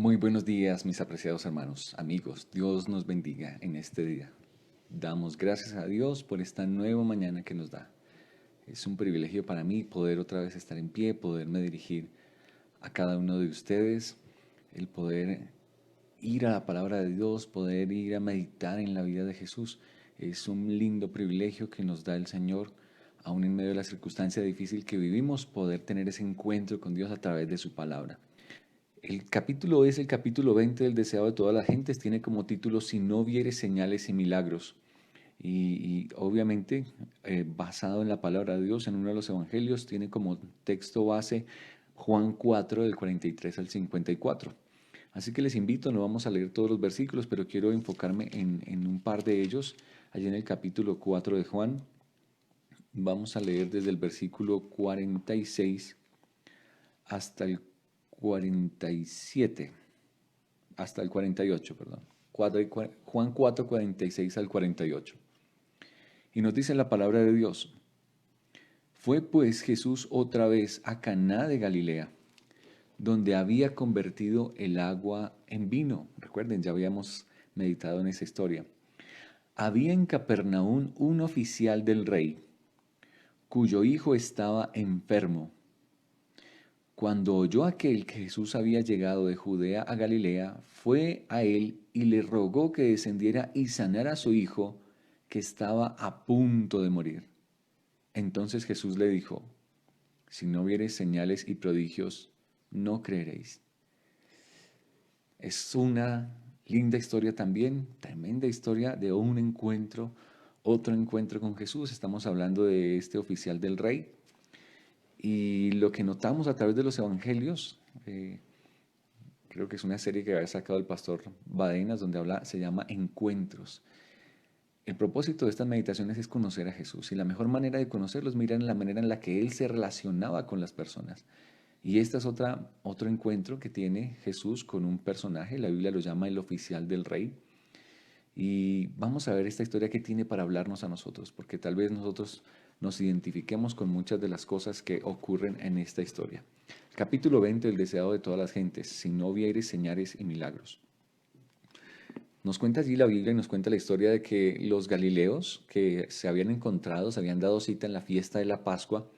Muy buenos días, mis apreciados hermanos, amigos. Dios nos bendiga en este día. Damos gracias a Dios por esta nueva mañana que nos da. Es un privilegio para mí poder otra vez estar en pie, poderme dirigir a cada uno de ustedes, el poder ir a la palabra de Dios, poder ir a meditar en la vida de Jesús. Es un lindo privilegio que nos da el Señor, aun en medio de la circunstancia difícil que vivimos, poder tener ese encuentro con Dios a través de su palabra. El capítulo es el capítulo 20 del Deseado de todas las gentes. Tiene como título Si no vieres señales y milagros. Y obviamente, basado en la palabra de Dios, en uno de los evangelios, tiene como texto base Juan 4 del 43 al 54. Así que les invito, no vamos a leer todos los versículos, pero quiero enfocarme en un par de ellos. Allí en el capítulo 4 de Juan, vamos a leer desde el versículo 46 hasta el 47, hasta el 48, perdón. Juan 4, 46 al 48. Y nos dice la palabra de Dios: Fue pues Jesús otra vez a Caná de Galilea, donde había convertido el agua en vino. Recuerden, ya habíamos meditado en esa historia. Había en Capernaum un oficial del rey, cuyo hijo estaba enfermo. Cuando oyó aquel que Jesús había llegado de Judea a Galilea, fue a él y le rogó que descendiera y sanara a su hijo, que estaba a punto de morir. Entonces Jesús le dijo: Si no viereis señales y prodigios, no creeréis. Es una linda historia también, tremenda historia de un encuentro, otro encuentro con Jesús. Estamos hablando de este oficial del rey. Y lo que notamos a través de los evangelios, creo que es una serie que había sacado el pastor Badenas, donde habla, se llama Encuentros. El propósito de estas meditaciones es conocer a Jesús, y la mejor manera de conocerlo es mirar en la manera en la que Él se relacionaba con las personas. Y este es otro encuentro que tiene Jesús con un personaje, la Biblia lo llama el oficial del rey. Y vamos a ver esta historia que tiene para hablarnos a nosotros, porque tal vez nosotros nos identifiquemos con muchas de las cosas que ocurren en esta historia. Capítulo 20, el deseado de todas las gentes: Si no vieres señales y milagros. Nos cuenta allí la Biblia y nos cuenta la historia de que los galileos que se habían encontrado, se habían dado cita en la fiesta de la Pascua,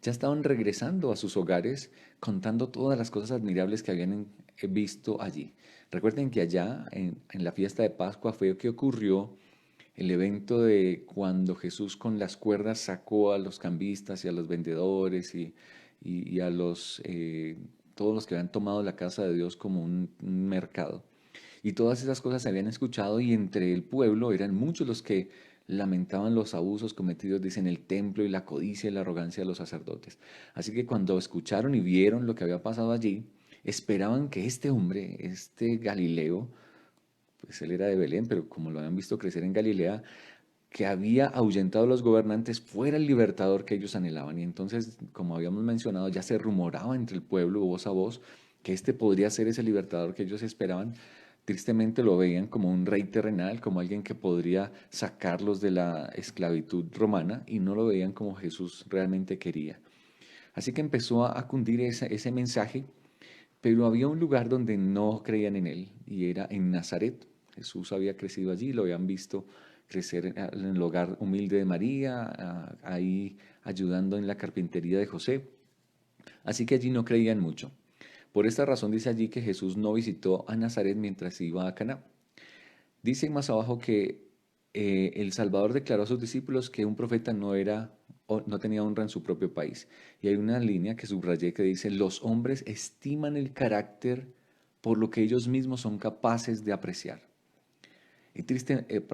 ya estaban regresando a sus hogares contando todas las cosas admirables que habían visto allí. Recuerden que allá en la fiesta de Pascua fue que ocurrió el evento de cuando Jesús con las cuerdas sacó a los cambistas y a los vendedores y a todos los que habían tomado la casa de Dios como un mercado. Y todas esas cosas se habían escuchado, y entre el pueblo eran muchos los que lamentaban los abusos cometidos, dice, en el templo, y la codicia y la arrogancia de los sacerdotes. Así que cuando escucharon y vieron lo que había pasado allí, esperaban que este hombre, este Galileo, pues él era de Belén, pero como lo habían visto crecer en Galilea, que había ahuyentado a los gobernantes, fuera el libertador que ellos anhelaban. Y entonces, como habíamos mencionado, ya se rumoraba entre el pueblo, voz a voz, que este podría ser ese libertador que ellos esperaban. Tristemente lo veían como un rey terrenal, como alguien que podría sacarlos de la esclavitud romana, y no lo veían como Jesús realmente quería. Así que empezó a cundir ese mensaje, pero había un lugar donde no creían en él, y era en Nazaret. Jesús había crecido allí, lo habían visto crecer en el hogar humilde de María, ahí ayudando en la carpintería de José. Así que allí no creían mucho. Por esta razón dice allí que Jesús no visitó a Nazaret mientras iba a Caná. Dice más abajo que el Salvador declaró a sus discípulos que un profeta no tenía honra en su propio país. Y hay una línea que subrayé que dice: los hombres estiman el carácter por lo que ellos mismos son capaces de apreciar. Y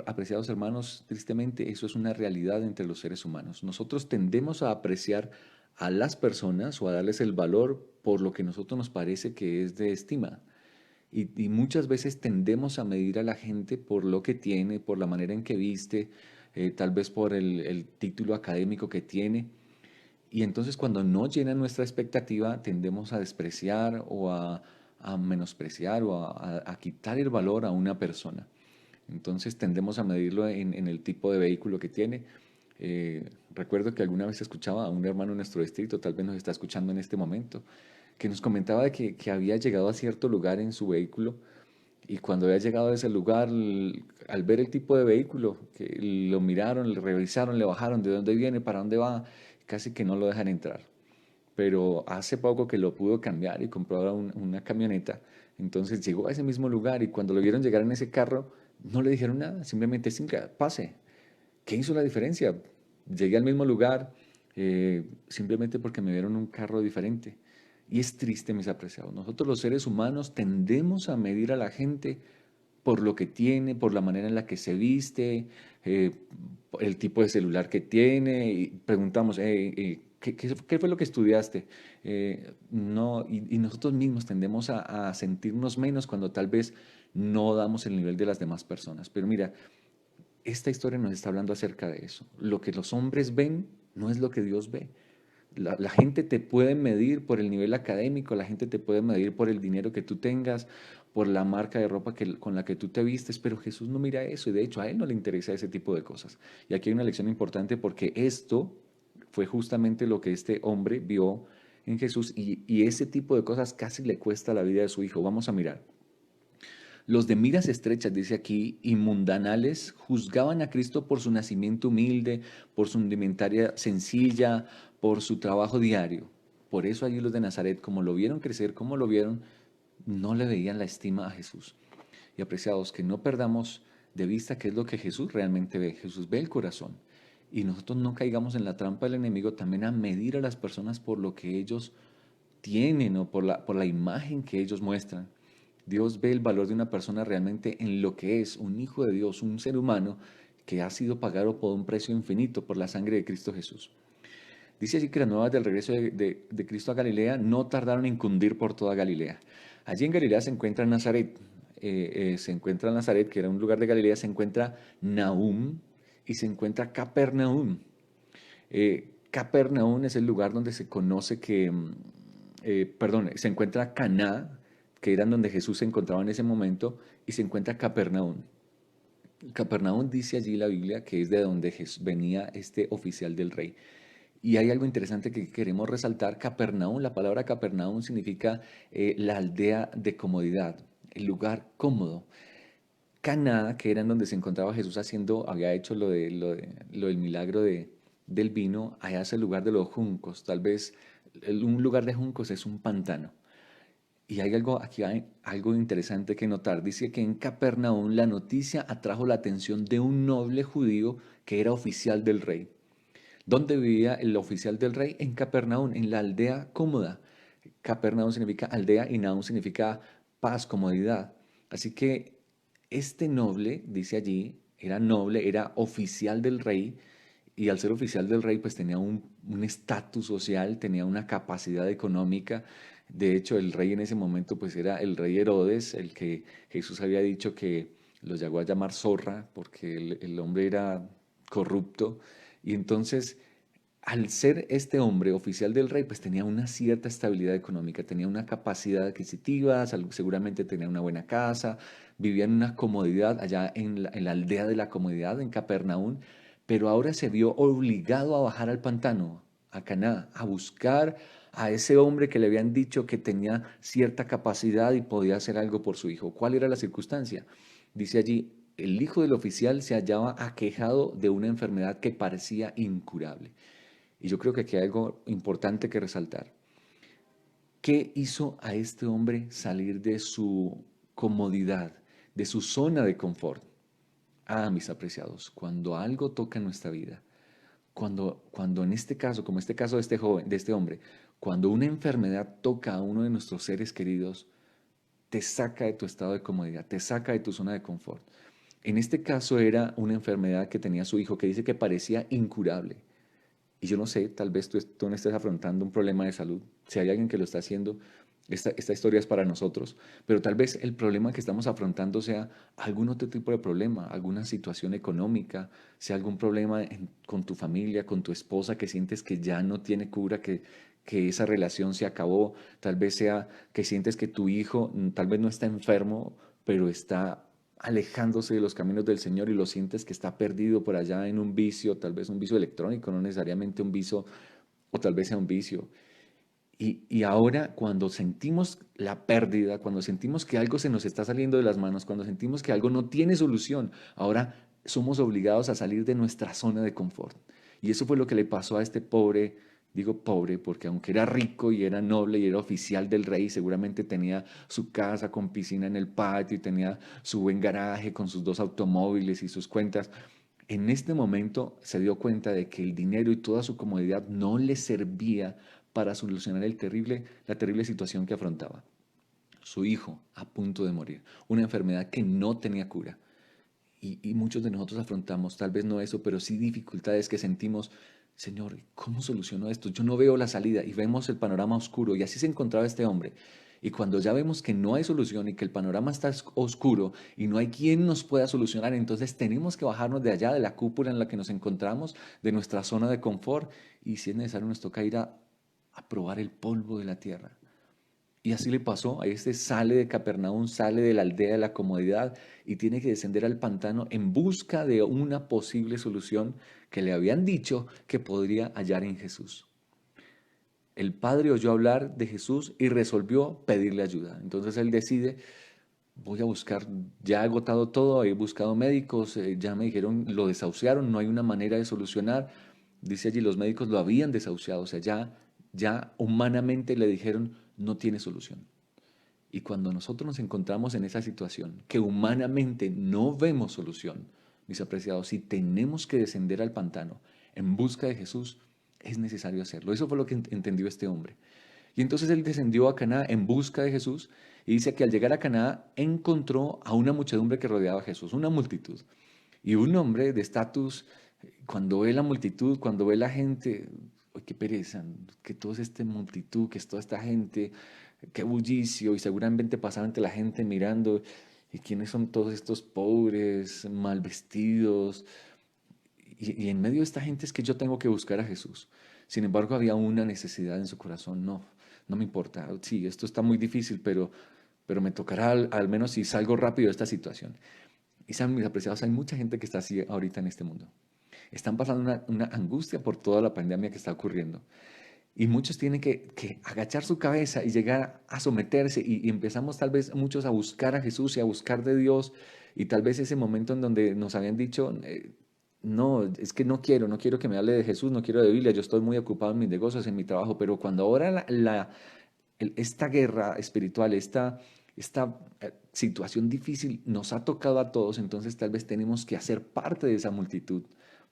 apreciados hermanos, tristemente eso es una realidad entre los seres humanos. Nosotros tendemos a apreciar a las personas o a darles el valor por lo que a nosotros nos parece que es de estima. Y muchas veces tendemos a medir a la gente por lo que tiene, por la manera en que viste, tal vez por el título académico que tiene. Y entonces cuando no llena nuestra expectativa, tendemos a despreciar o a menospreciar o a quitar el valor a una persona. Entonces tendemos a medirlo en el tipo de vehículo que tiene. Recuerdo que alguna vez escuchaba a un hermano en nuestro distrito, tal vez nos está escuchando en este momento, que nos comentaba de que había llegado a cierto lugar en su vehículo y cuando había llegado a ese lugar, al ver el tipo de vehículo, que lo miraron, le revisaron, le bajaron, de dónde viene, para dónde va, casi que no lo dejan entrar. Pero hace poco que lo pudo cambiar y compró ahora una camioneta, entonces llegó a ese mismo lugar y cuando lo vieron llegar en ese carro, no le dijeron nada, simplemente "Singa, pase". ¿Qué hizo la diferencia? Llegué al mismo lugar simplemente porque me vieron un carro diferente. Y es triste, mis apreciados. Nosotros los seres humanos tendemos a medir a la gente por lo que tiene, por la manera en la que se viste, eh, el tipo de celular que tiene, y preguntamos, ¿qué fue lo que estudiaste? No, y nosotros mismos tendemos a sentirnos menos cuando tal vez no damos el nivel de las demás personas. Pero mira, esta historia nos está hablando acerca de eso. Lo que los hombres ven no es lo que Dios ve. La gente te puede medir por el nivel académico, la gente te puede medir por el dinero que tú tengas, por la marca de ropa con la que tú te vistes, pero Jesús no mira eso y de hecho a Él no le interesa ese tipo de cosas. Y aquí hay una lección importante porque esto fue justamente lo que este hombre vio en Jesús y ese tipo de cosas casi le cuesta la vida de su hijo. Vamos a mirar. Los de miras estrechas, dice aquí, y mundanales, juzgaban a Cristo por su nacimiento humilde, por su indumentaria sencilla, por su trabajo diario. Por eso allí los de Nazaret, como lo vieron crecer, como lo vieron, no le veían la estima a Jesús. Y apreciados, que no perdamos de vista qué es lo que Jesús realmente ve. Jesús ve el corazón. Y nosotros no caigamos en la trampa del enemigo también a medir a las personas por lo que ellos tienen o por la imagen que ellos muestran. Dios ve el valor de una persona realmente en lo que es un hijo de Dios, un ser humano que ha sido pagado por un precio infinito por la sangre de Cristo Jesús. Dice allí que las nuevas del regreso de Cristo a Galilea no tardaron en cundir por toda Galilea. Allí en Galilea se encuentra Nazaret, que era un lugar de Galilea, se encuentra Nahum y se encuentra Capernaum. Capernaum es el lugar donde se conoce que, perdón, se encuentra Caná, que era donde Jesús se encontraba en ese momento, y se encuentra Capernaum. Capernaum dice allí la Biblia que es de donde venía este oficial del rey. Y hay algo interesante que queremos resaltar. Capernaum, la palabra Capernaum significa la aldea de comodidad, el lugar cómodo. Caná, que era en donde se encontraba Jesús haciendo, había hecho lo del milagro del vino, allá es el lugar de los juncos. Tal vez un lugar de juncos es un pantano. Y hay algo interesante que notar. Dice que en Capernaum la noticia atrajo la atención de un noble judío que era oficial del rey. ¿Dónde vivía el oficial del rey? En Capernaum, en la aldea cómoda. Capernaum significa aldea y Naum significa paz, comodidad. Así que este noble, dice allí, era noble, era oficial del rey y al ser oficial del rey pues tenía un estatus social, tenía una capacidad económica. De hecho, el rey en ese momento pues era el rey Herodes, el que Jesús había dicho que lo llegó a llamar zorra porque el hombre era corrupto. Y entonces al ser este hombre oficial del rey, pues tenía una cierta estabilidad económica, tenía una capacidad adquisitiva, seguramente tenía una buena casa, vivía en una comodidad allá en la aldea de la comodidad, en Capernaum, pero ahora se vio obligado a bajar al pantano, a Caná, a buscar a ese hombre que le habían dicho que tenía cierta capacidad y podía hacer algo por su hijo. ¿Cuál era la circunstancia? Dice allí, el hijo del oficial se hallaba aquejado de una enfermedad que parecía incurable. Y yo creo que aquí hay algo importante que resaltar. ¿Qué hizo a este hombre salir de su comodidad, de su zona de confort? Ah, mis apreciados, cuando algo toca nuestra vida, cuando en este caso, como este caso de este joven, de este hombre, cuando una enfermedad toca a uno de nuestros seres queridos, te saca de tu estado de comodidad, te saca de tu zona de confort. En este caso era una enfermedad que tenía su hijo que dice que parecía incurable. Y yo no sé, tal vez tú no estés afrontando un problema de salud. Si hay alguien que lo está haciendo, esta historia es para nosotros. Pero tal vez el problema que estamos afrontando sea algún otro tipo de problema, alguna situación económica, sea algún problema con tu familia, con tu esposa, que sientes que ya no tiene cura, que esa relación se acabó. Tal vez sea que sientes que tu hijo tal vez no está enfermo, pero está alejándose de los caminos del Señor y lo sientes que está perdido por allá en un vicio, tal vez un vicio electrónico, no necesariamente un vicio, o tal vez sea un vicio. Y ahora cuando sentimos la pérdida, cuando sentimos que algo se nos está saliendo de las manos, cuando sentimos que algo no tiene solución, ahora somos obligados a salir de nuestra zona de confort. Y eso fue lo que le pasó a este pobre, digo pobre, porque aunque era rico y era noble y era oficial del rey, seguramente tenía su casa con piscina en el patio y tenía su buen garaje con sus dos automóviles y sus cuentas. En este momento se dio cuenta de que el dinero y toda su comodidad no le servía para solucionar la terrible situación que afrontaba. Su hijo a punto de morir, una enfermedad que no tenía cura. Y muchos de nosotros afrontamos, tal vez no eso, pero sí dificultades que sentimos. Señor, ¿cómo soluciono esto? Yo no veo la salida y vemos el panorama oscuro. Y así se encontraba este hombre. Y cuando ya vemos que no hay solución y que el panorama está oscuro y no hay quien nos pueda solucionar, entonces tenemos que bajarnos de allá, de la cúpula en la que nos encontramos, de nuestra zona de confort. Y si es necesario, nos toca ir a probar el polvo de la tierra. Y así le pasó, a este sale de Capernaum, sale de la aldea de la comodidad y tiene que descender al pantano en busca de una posible solución que le habían dicho que podría hallar en Jesús. El padre oyó hablar de Jesús y resolvió pedirle ayuda. Entonces él decide, voy a buscar, ya he agotado todo, he buscado médicos, ya me dijeron, lo desahuciaron, no hay una manera de solucionar. Dice allí, los médicos lo habían desahuciado, o sea, ya humanamente le dijeron, no tiene solución. Y cuando nosotros nos encontramos en esa situación, que humanamente no vemos solución, mis apreciados, si tenemos que descender al pantano en busca de Jesús, es necesario hacerlo. Eso fue lo que entendió este hombre. Y entonces él descendió a Caná en busca de Jesús y dice que al llegar a Caná encontró a una muchedumbre que rodeaba a Jesús, una multitud. Y un hombre de estatus, cuando ve la multitud, cuando ve la gente, ¡ay, qué pereza! Que toda esta multitud, que es toda esta gente, qué bullicio, y seguramente pasaba ante la gente mirando, ¿y quiénes son todos estos pobres, mal vestidos? Y en medio de esta gente es que yo tengo que buscar a Jesús. Sin embargo, había una necesidad en su corazón. No, no me importa. Sí, esto está muy difícil, pero me tocará al menos si salgo rápido de esta situación. Y saben, mis apreciados, hay mucha gente que está así ahorita en este mundo. Están pasando una angustia por toda la pandemia que está ocurriendo. Y muchos tienen que agachar su cabeza y llegar a someterse y empezamos tal vez muchos a buscar a Jesús y a buscar de Dios y tal vez ese momento en donde nos habían dicho, no, es que no quiero que me hable de Jesús, no quiero de Biblia, yo estoy muy ocupado en mis negocios, en mi trabajo, pero cuando ahora esta guerra espiritual, esta situación difícil nos ha tocado a todos, entonces tal vez tenemos que hacer parte de esa multitud,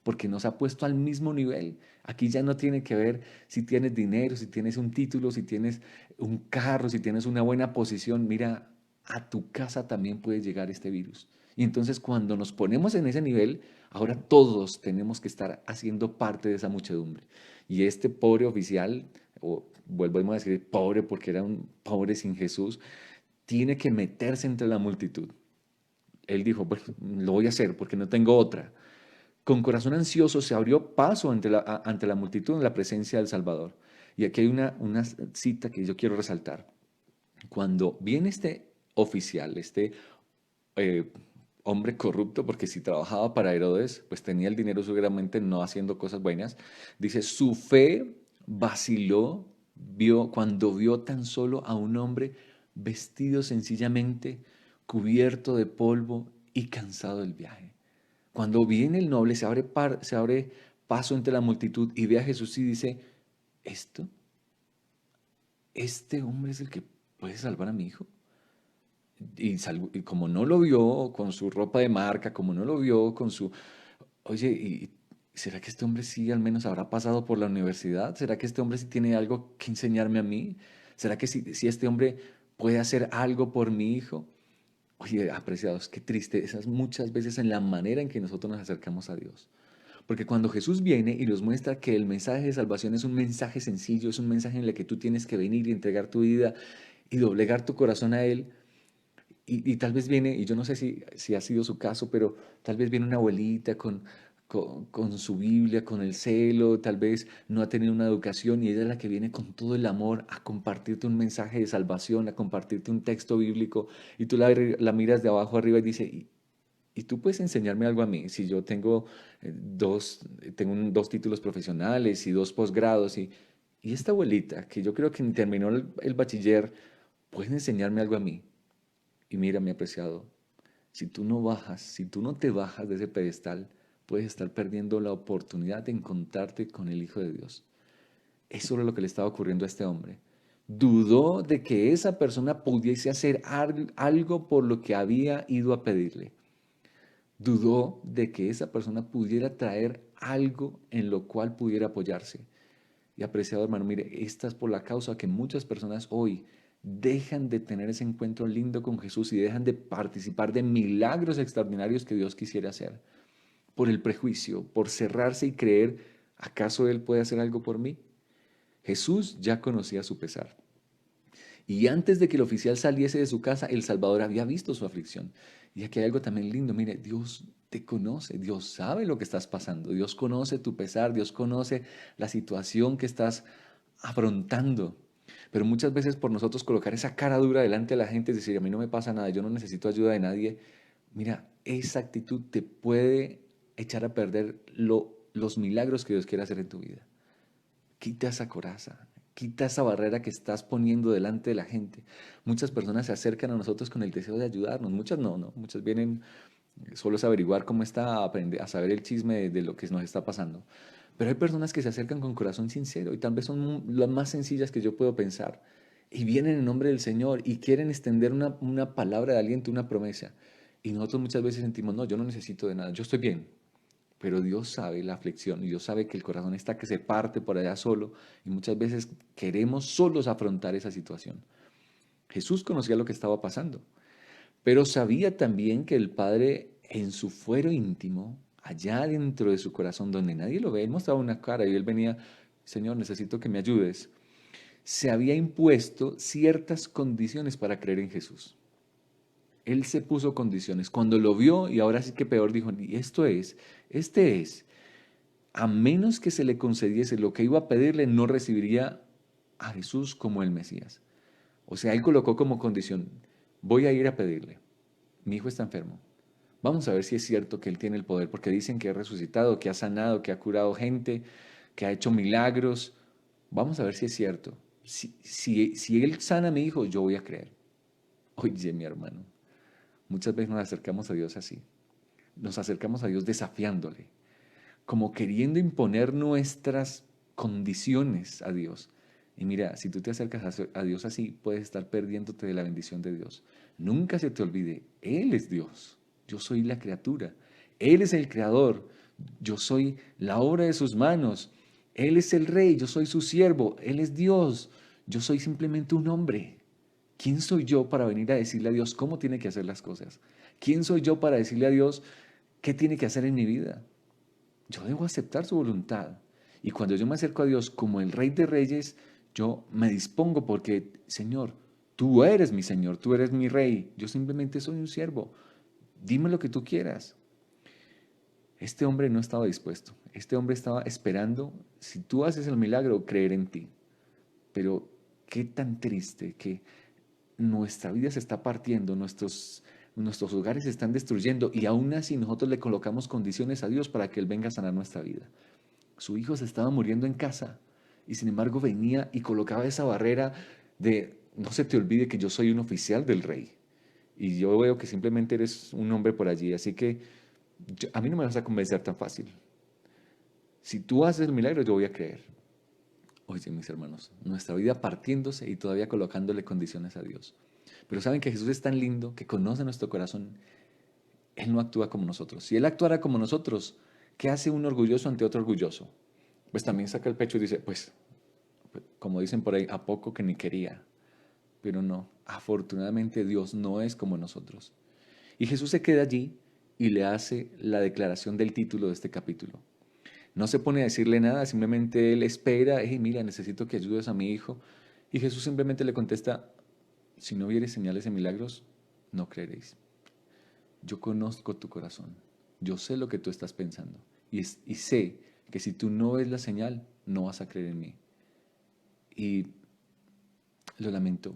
porque nos ha puesto al mismo nivel. Aquí ya no tiene que ver si tienes dinero, si tienes un título, si tienes un carro, si tienes una buena posición. Mira, a tu casa también puede llegar este virus. Y entonces cuando nos ponemos en ese nivel, ahora todos tenemos que estar haciendo parte de esa muchedumbre. Y este pobre oficial, o vuelvo a decir pobre porque era un pobre sin Jesús, tiene que meterse entre la multitud. Él dijo, bueno, lo voy a hacer porque no tengo otra. Con corazón ansioso se abrió paso ante la multitud en la presencia del Salvador. Y aquí hay una cita que yo quiero resaltar. Cuando viene este oficial, este eh, hombre corrupto, porque si trabajaba para Herodes, pues tenía el dinero seguramente no haciendo cosas buenas, dice, su fe vaciló cuando vio tan solo a un hombre vestido sencillamente, cubierto de polvo y cansado del viaje. Cuando viene el noble, se abre paso entre la multitud y ve a Jesús y dice, ¿esto? ¿Este hombre es el que puede salvar a mi hijo? Y como no lo vio con su ropa de marca, como no lo vio con su... Oye, ¿será que este hombre sí al menos habrá pasado por la universidad? ¿Será que este hombre sí tiene algo que enseñarme a mí? ¿Será que si este hombre puede hacer algo por mi hijo? Oye, apreciados, qué triste. Esas muchas veces en la manera en que nosotros nos acercamos a Dios. Porque cuando Jesús viene y nos muestra que el mensaje de salvación es un mensaje sencillo, es un mensaje en el que tú tienes que venir y entregar tu vida y doblegar tu corazón a Él, y tal vez viene, y yo no sé si ha sido su caso, pero tal vez viene una abuelita con su Biblia, con el celo, tal vez no ha tenido una educación y ella es la que viene con todo el amor a compartirte un mensaje de salvación, a compartirte un texto bíblico, y tú la miras de abajo arriba y dice, y tú puedes enseñarme algo a mí, si yo tengo dos títulos profesionales y dos posgrados, Y esta abuelita, que yo creo que ni terminó el bachiller, puede enseñarme algo a mí. Y mira, mi apreciado, si tú no bajas, si tú no te bajas de ese pedestal, puedes estar perdiendo la oportunidad de encontrarte con el Hijo de Dios. Eso era lo que le estaba ocurriendo a este hombre. Dudó de que esa persona pudiese hacer algo por lo que había ido a pedirle. Dudó de que esa persona pudiera traer algo en lo cual pudiera apoyarse. Y apreciado hermano, mire, esta es por la causa que muchas personas hoy dejan de tener ese encuentro lindo con Jesús y dejan de participar de milagros extraordinarios que Dios quisiera hacer. Por el prejuicio, por cerrarse y creer, ¿acaso Él puede hacer algo por mí? Jesús ya conocía su pesar. Y antes de que el oficial saliese de su casa, el Salvador había visto su aflicción. Y aquí hay algo también lindo. Mire, Dios te conoce, Dios sabe lo que estás pasando, Dios conoce tu pesar, Dios conoce la situación que estás afrontando. Pero muchas veces por nosotros colocar esa cara dura delante de la gente, es decir, a mí no me pasa nada, yo no necesito ayuda de nadie, mira, esa actitud te puede echar a perder los milagros que Dios quiere hacer en tu vida. Quita esa coraza, quita esa barrera que estás poniendo delante de la gente. Muchas personas se acercan a nosotros con el deseo de ayudarnos, muchas no, muchas vienen solo es averiguar cómo está, a, aprender, a saber el chisme de lo que nos está pasando. Pero hay personas que se acercan con corazón sincero y tal vez son las más sencillas que yo puedo pensar. Y vienen en nombre del Señor y quieren extender una palabra de aliento, una promesa. Y nosotros muchas veces sentimos, no, yo no necesito de nada, yo estoy bien. Pero Dios sabe la aflicción y Dios sabe que el corazón está que se parte por allá solo y muchas veces queremos solos afrontar esa situación. Jesús conocía lo que estaba pasando, pero sabía también que el Padre en su fuero íntimo, allá dentro de su corazón donde nadie lo ve, él mostraba una cara y él venía, Señor, necesito que me ayudes. Se había impuesto ciertas condiciones para creer en Jesús. Él se puso condiciones. Cuando lo vio, y ahora sí que peor, dijo, y este es, a menos que se le concediese lo que iba a pedirle, no recibiría a Jesús como el Mesías. O sea, él colocó como condición, voy a ir a pedirle, mi hijo está enfermo. Vamos a ver si es cierto que él tiene el poder, porque dicen que ha resucitado, que ha sanado, que ha curado gente, que ha hecho milagros. Vamos a ver si es cierto. Si él sana a mi hijo, yo voy a creer. Oye, mi hermano, muchas veces nos acercamos a Dios así. Nos acercamos a Dios desafiándole, como queriendo imponer nuestras condiciones a Dios. Y mira, si tú te acercas a Dios así, puedes estar perdiéndote de la bendición de Dios. Nunca se te olvide, Él es Dios, yo soy la criatura, Él es el creador, yo soy la obra de sus manos, Él es el rey, yo soy su siervo, Él es Dios, yo soy simplemente un hombre. ¿Quién soy yo para venir a decirle a Dios cómo tiene que hacer las cosas? ¿Quién soy yo para decirle a Dios qué tiene que hacer en mi vida? Yo debo aceptar su voluntad. Y cuando yo me acerco a Dios como el Rey de Reyes, yo me dispongo porque, Señor, tú eres mi Señor, tú eres mi Rey, yo simplemente soy un siervo. Dime lo que tú quieras. Este hombre no estaba dispuesto. Este hombre estaba esperando, si tú haces el milagro, creer en ti. Pero qué tan triste que nuestra vida se está partiendo, nuestros hogares se están destruyendo y aún así nosotros le colocamos condiciones a Dios para que Él venga a sanar nuestra vida. Su hijo se estaba muriendo en casa y sin embargo venía y colocaba esa barrera de no se te olvide que yo soy un oficial del rey y yo veo que simplemente eres un hombre por allí, así que a mí no me vas a convencer tan fácil. Si tú haces el milagro, yo voy a creer. Oye, mis hermanos, nuestra vida partiéndose y todavía colocándole condiciones a Dios. Pero saben que Jesús es tan lindo que conoce nuestro corazón. Él no actúa como nosotros. Si Él actuara como nosotros, ¿qué hace un orgulloso ante otro orgulloso? Pues también saca el pecho y dice, pues como dicen por ahí, a poco que ni quería. Pero no, afortunadamente Dios no es como nosotros. Y Jesús se queda allí y le hace la declaración del título de este capítulo. No se pone a decirle nada, simplemente él espera, hey, mira, necesito que ayudes a mi hijo. Y Jesús simplemente le contesta, si no vieres señales y milagros, no creeréis. Yo conozco tu corazón, yo sé lo que tú estás pensando y sé que si tú no ves la señal, no vas a creer en mí. Y lo lamento,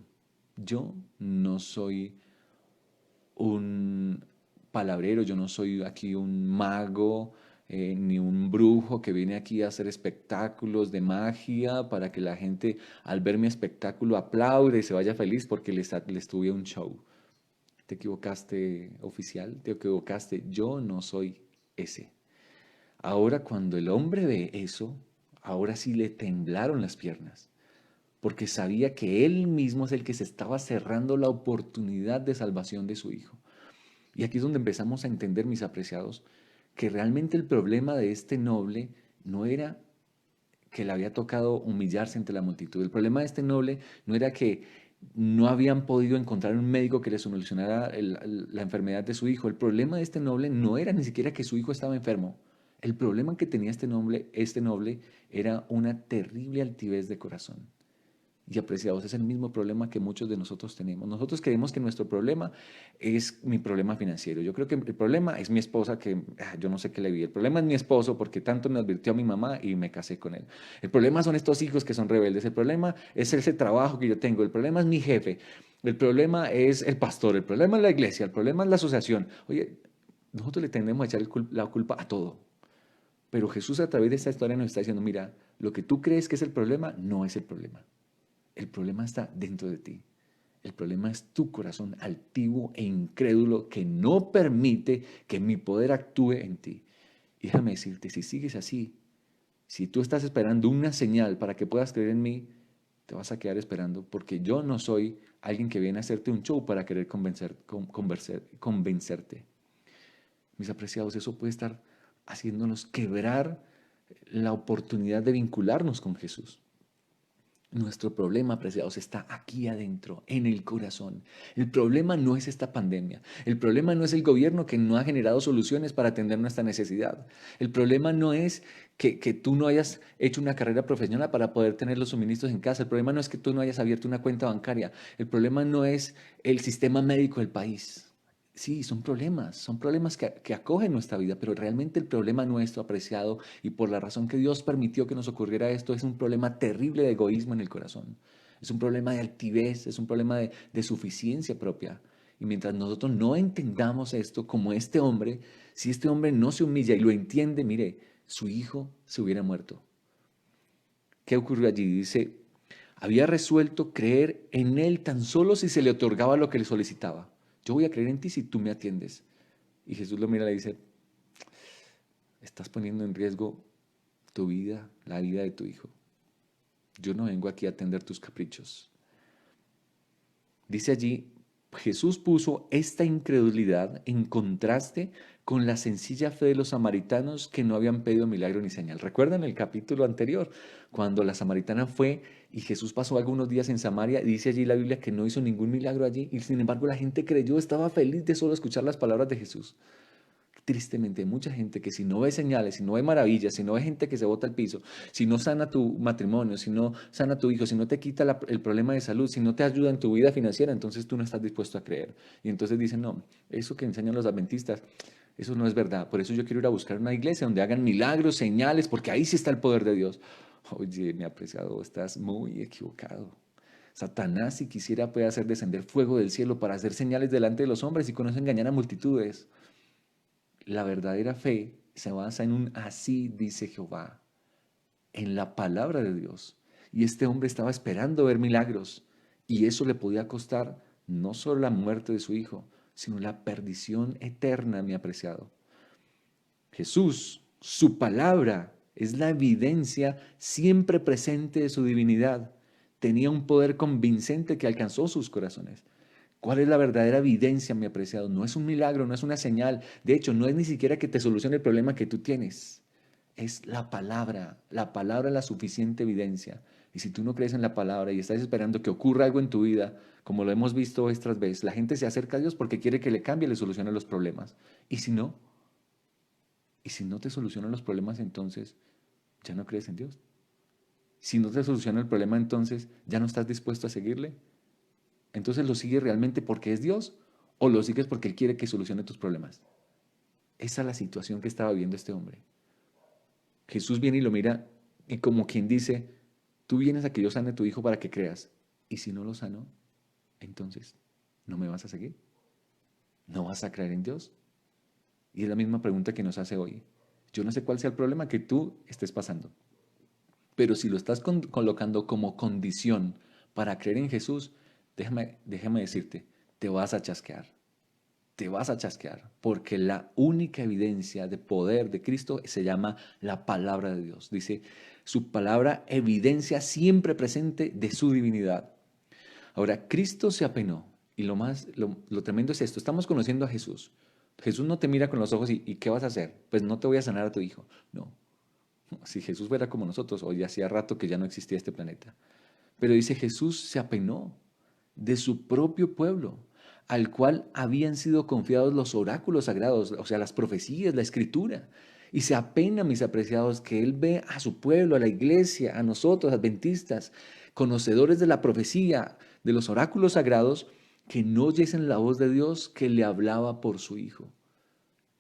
yo no soy un palabrero, yo no soy aquí un mago, ni un brujo que viene aquí a hacer espectáculos de magia para que la gente al ver mi espectáculo aplaude y se vaya feliz porque les tuve un show. Te equivocaste, oficial, te equivocaste. Yo no soy ese. Ahora cuando el hombre ve eso, ahora sí le temblaron las piernas, porque sabía que él mismo es el que se estaba cerrando la oportunidad de salvación de su hijo. Y aquí es donde empezamos a entender, mis apreciados, que realmente el problema de este noble no era que le había tocado humillarse ante la multitud. El problema de este noble no era que no habían podido encontrar un médico que le solucionara la enfermedad de su hijo. El problema de este noble no era ni siquiera que su hijo estaba enfermo. El problema que tenía este noble era una terrible altivez de corazón. Y apreciados, es el mismo problema que muchos de nosotros tenemos. Nosotros creemos que nuestro problema es mi problema financiero. Yo creo que el problema es mi esposa, que yo no sé qué le vi. El problema es mi esposo, porque tanto me advirtió a mi mamá y me casé con él. El problema son estos hijos que son rebeldes. El problema es ese trabajo que yo tengo. El problema es mi jefe. El problema es el pastor. El problema es la iglesia. El problema es la asociación. Oye, nosotros le tendemos a echar la culpa a todo. Pero Jesús a través de esta historia nos está diciendo, mira, lo que tú crees que es el problema, no es el problema. El problema está dentro de ti. El problema es tu corazón altivo e incrédulo que no permite que mi poder actúe en ti. Y déjame decirte, si sigues así, si tú estás esperando una señal para que puedas creer en mí, te vas a quedar esperando porque yo no soy alguien que viene a hacerte un show para querer convencerte. Mis apreciados, eso puede estar haciéndonos quebrar la oportunidad de vincularnos con Jesús. Nuestro problema, apreciados, está aquí adentro, en el corazón. El problema no es esta pandemia. El problema no es el gobierno que no ha generado soluciones para atender nuestra necesidad. El problema no es que tú no hayas hecho una carrera profesional para poder tener los suministros en casa. El problema no es que tú no hayas abierto una cuenta bancaria. El problema no es el sistema médico del país. Sí, son problemas que acogen nuestra vida, pero realmente el problema nuestro, apreciado, y por la razón que Dios permitió que nos ocurriera esto, es un problema terrible de egoísmo en el corazón. Es un problema de altivez, es un problema de suficiencia propia. Y mientras nosotros no entendamos esto como este hombre, si este hombre no se humilla y lo entiende, mire, su hijo se hubiera muerto. ¿Qué ocurrió allí? Dice, había resuelto creer en él tan solo si se le otorgaba lo que le solicitaba. Yo voy a creer en ti si tú me atiendes. Y Jesús lo mira y le dice, estás poniendo en riesgo tu vida, la vida de tu hijo. Yo no vengo aquí a atender tus caprichos. Dice allí, Jesús puso esta incredulidad en contraste con la sencilla fe de los samaritanos que no habían pedido milagro ni señal. ¿Recuerdan el capítulo anterior? Cuando la samaritana fue y Jesús pasó algunos días en Samaria, y dice allí la Biblia que no hizo ningún milagro allí, y sin embargo la gente creyó, estaba feliz de solo escuchar las palabras de Jesús. Tristemente, hay mucha gente que si no ve señales, si no ve maravillas, si no ve gente que se bota al piso, si no sana tu matrimonio, si no sana tu hijo, si no te quita el problema de salud, si no te ayuda en tu vida financiera, entonces tú no estás dispuesto a creer. Y entonces dicen, no, eso que enseñan los adventistas, eso no es verdad. Por eso yo quiero ir a buscar una iglesia donde hagan milagros, señales, porque ahí sí está el poder de Dios. Oye, mi apreciado, estás muy equivocado. Satanás, si quisiera, puede hacer descender fuego del cielo para hacer señales delante de los hombres y con eso engañar a multitudes. La verdadera fe se basa en un así dice Jehová, en la palabra de Dios. Y este hombre estaba esperando ver milagros y eso le podía costar no solo la muerte de su hijo, sino la perdición eterna, mi apreciado. Jesús, su palabra, es la evidencia siempre presente de su divinidad. Tenía un poder convincente que alcanzó sus corazones. ¿Cuál es la verdadera evidencia, mi apreciado? No es un milagro, no es una señal. De hecho, no es ni siquiera que te solucione el problema que tú tienes. Es la palabra. La palabra es la suficiente evidencia. Y si tú no crees en la palabra y estás esperando que ocurra algo en tu vida, como lo hemos visto vez tras vez, la gente se acerca a Dios porque quiere que le cambie, le solucione los problemas. Y si no te solucionan los problemas, entonces ya no crees en Dios. Si no te soluciona el problema, entonces ya no estás dispuesto a seguirle. Entonces lo sigues realmente porque es Dios o lo sigues porque Él quiere que solucione tus problemas. Esa es la situación que estaba viviendo este hombre. Jesús viene y lo mira y como quien dice, tú vienes a que yo sane a tu hijo para que creas. Y si no lo sano, entonces, ¿no me vas a seguir? ¿No vas a creer en Dios? Y es la misma pregunta que nos hace hoy. Yo no sé cuál sea el problema que tú estés pasando, pero si lo estás colocando como condición para creer en Jesús, déjame decirte, te vas a chasquear. Te vas a chasquear, porque la única evidencia de poder de Cristo se llama la palabra de Dios. Dice, su palabra evidencia siempre presente de su divinidad. Ahora, Cristo se apenó, y lo tremendo es esto, estamos conociendo a Jesús. Jesús no te mira con los ojos y ¿qué vas a hacer? Pues no te voy a sanar a tu hijo. No, si Jesús fuera como nosotros, hoy hacía rato que ya no existía este planeta. Pero dice, Jesús se apenó de su propio pueblo, al cual habían sido confiados los oráculos sagrados, o sea, las profecías, la escritura. Y se apena, mis apreciados, que Él ve a su pueblo, a la iglesia, a nosotros, adventistas, conocedores de la profecía, de los oráculos sagrados, que no oyesen la voz de Dios que le hablaba por su Hijo.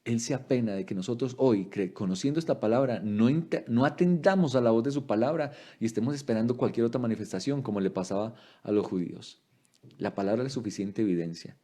Él se apena de que nosotros hoy, conociendo esta palabra, no atendamos a la voz de su palabra y estemos esperando cualquier otra manifestación como le pasaba a los judíos. La palabra es suficiente evidencia.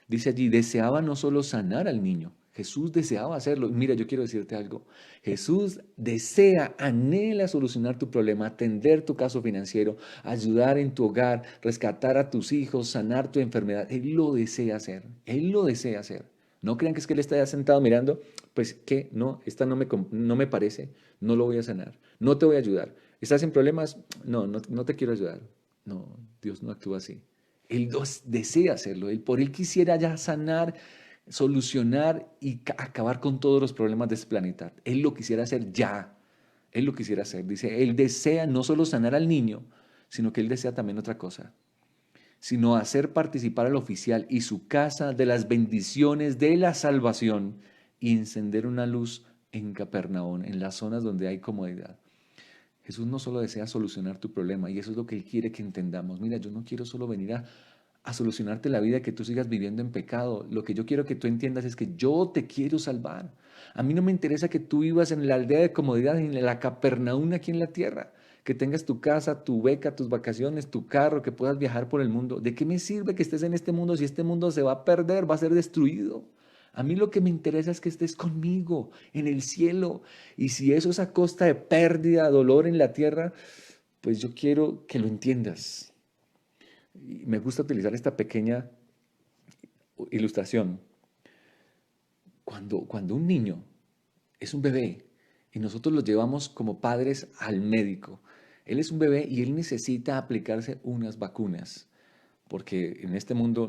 Dice allí, deseaba no solo sanar al niño, Jesús deseaba hacerlo. Mira, yo quiero decirte algo. Jesús desea, anhela solucionar tu problema, atender tu caso financiero, ayudar en tu hogar, rescatar a tus hijos, sanar tu enfermedad. Él lo desea hacer. Él lo desea hacer. No crean que es que Él está ya sentado mirando, pues que no, esta no me parece, no lo voy a sanar, no te voy a ayudar. ¿Estás en problemas? No, no te quiero ayudar. No, Dios no actúa así. Él desea hacerlo. Por Él quisiera ya sanar, solucionar y acabar con todos los problemas de este planeta. Él lo quisiera hacer ya. Él lo quisiera hacer. Dice, Él desea no solo sanar al niño, sino que Él desea también otra cosa, sino hacer participar al oficial y su casa de las bendiciones de la salvación y encender una luz en Capernaum, en las zonas donde hay comodidad. Jesús no solo desea solucionar tu problema, y eso es lo que Él quiere que entendamos. Mira, yo no quiero solo venir a solucionarte la vida, que tú sigas viviendo en pecado. Lo que yo quiero que tú entiendas es que yo te quiero salvar. A mí no me interesa que tú vivas en la aldea de comodidad, en la Capernaum aquí en la tierra, que tengas tu casa, tu beca, tus vacaciones, tu carro, que puedas viajar por el mundo. ¿De qué me sirve que estés en este mundo si este mundo se va a perder, va a ser destruido? A mí lo que me interesa es que estés conmigo en el cielo. Y si eso es a costa de pérdida, dolor en la tierra, pues yo quiero que lo entiendas. Y me gusta utilizar esta pequeña ilustración. Cuando un niño es un bebé y nosotros lo llevamos como padres al médico, él es un bebé y él necesita aplicarse unas vacunas, porque en este mundo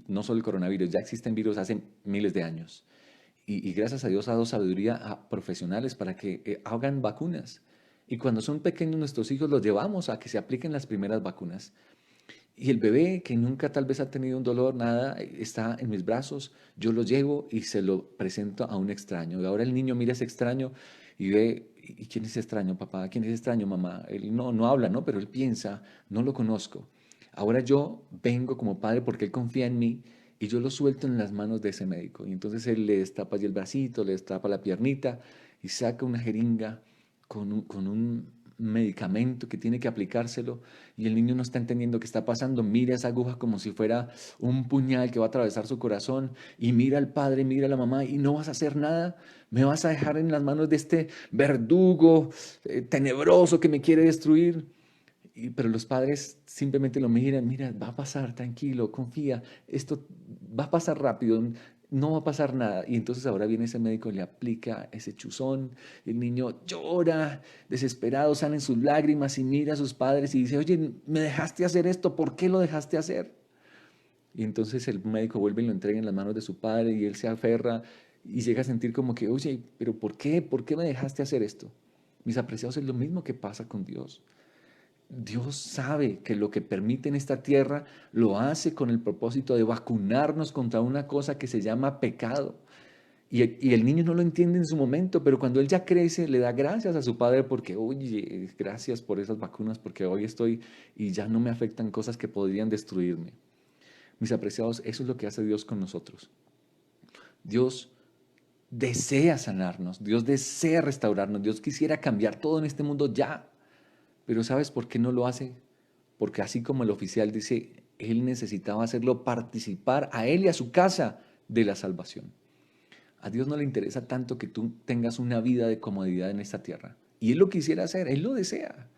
no solo el coronavirus, ya existen virus hace miles de años. Y gracias a Dios ha dado sabiduría a profesionales para que hagan vacunas. Y cuando son pequeños nuestros hijos los llevamos a que se apliquen las primeras vacunas. Y el bebé que nunca tal vez ha tenido un dolor, nada, está en mis brazos, yo lo llevo y se lo presento a un extraño. Y ahora el niño mira a ese extraño y ve, ¿y quién es extraño, papá? ¿Quién es extraño, mamá? Él no habla, ¿no? Pero él piensa, no lo conozco. Ahora yo vengo como padre porque él confía en mí y yo lo suelto en las manos de ese médico. Y entonces él le destapa allí el bracito, le destapa la piernita y saca una jeringa con un medicamento que tiene que aplicárselo y el niño no está entendiendo qué está pasando, mira esa aguja como si fuera un puñal que va a atravesar su corazón y mira al padre, mira a la mamá y no vas a hacer nada, me vas a dejar en las manos de este verdugo tenebroso que me quiere destruir. Pero los padres simplemente lo miran, mira, va a pasar, tranquilo, confía, esto va a pasar rápido, no va a pasar nada. Y entonces ahora viene ese médico, le aplica ese chuzón, el niño llora, desesperado, salen sus lágrimas y mira a sus padres y dice, oye, me dejaste hacer esto, ¿por qué lo dejaste hacer? Y entonces el médico vuelve y lo entrega en las manos de su padre y él se aferra y llega a sentir como que, oye, pero ¿por qué? ¿Por qué me dejaste hacer esto? Mis apreciados, es lo mismo que pasa con Dios. Dios sabe que lo que permite en esta tierra lo hace con el propósito de vacunarnos contra una cosa que se llama pecado. Y el niño no lo entiende en su momento, pero cuando él ya crece, le da gracias a su padre porque, oye, gracias por esas vacunas, porque hoy estoy y ya no me afectan cosas que podrían destruirme. Mis apreciados, eso es lo que hace Dios con nosotros. Dios desea sanarnos, Dios desea restaurarnos, Dios quisiera cambiar todo en este mundo ya. Pero ¿sabes por qué no lo hace? Porque así como el oficial dice, él necesitaba hacerlo participar a él y a su casa de la salvación. A Dios no le interesa tanto que tú tengas una vida de comodidad en esta tierra. Y Él lo quisiera hacer, Él lo desea.